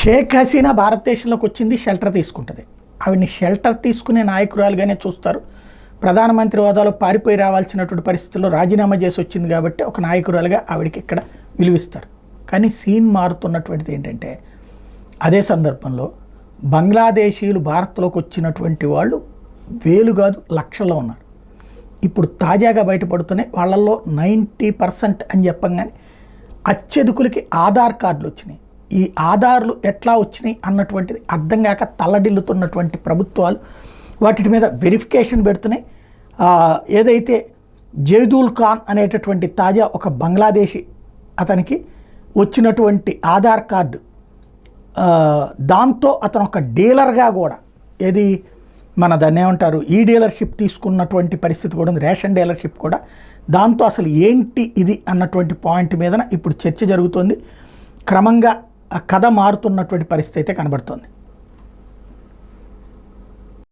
షేక్ హసీనా భారతదేశంలోకి వచ్చింది, షెల్టర్ తీసుకుంటుంది. ఆవిడ్ని షెల్టర్ తీసుకునే నాయకురాలుగానే చూస్తారు. ప్రధానమంత్రి హోదాలో పారిపోయి రావాల్సినటువంటి పరిస్థితుల్లో రాజీనామా చేసి వచ్చింది కాబట్టి ఒక నాయకురాలుగా ఆవిడకి ఇక్కడ విలువిస్తారు. కానీ సీన్ మారుతున్నటువంటిది ఏంటంటే, అదే సందర్భంలో బంగ్లాదేశీయులు భారత్లోకి వచ్చినటువంటి వాళ్ళు వేలు కాదు లక్షల్లో ఉన్నారు. ఇప్పుడు తాజాగా బయటపడుతున్నాయి. వాళ్ళల్లో 90% అని చెప్పంగానే అత్యధికులకి ఆధార్ కార్డులు వచ్చినాయి. ఈ ఆధార్లు ఎట్లా వచ్చినాయి అన్నటువంటిది అర్థం కాక తల్లడిల్లుతున్నటువంటి ప్రభుత్వాలు వాటి మీద వెరిఫికేషన్ పెడుతున్నాయి. ఏదైతే జైదూల్ ఖాన్ అనేటటువంటి తాజా ఒక బంగ్లాదేశీ అతనికి వచ్చినటువంటి ఆధార్ కార్డు, దాంతో అతను ఒక డీలర్గా కూడా ఏది మన దాన్ని ఏమంటారు ఈ డీలర్షిప్ తీసుకున్నటువంటి పరిస్థితి కూడా ఉంది, రేషన్ డీలర్షిప్ కూడా. దాంతో అసలు ఏంటి ఇది అన్నటువంటి పాయింట్ మీద ఇప్పుడు చర్చ జరుగుతుంది. క్రమంగా కథ మారుతున్నటువంటి పరిస్థితి అయితే కనబడుతుంది.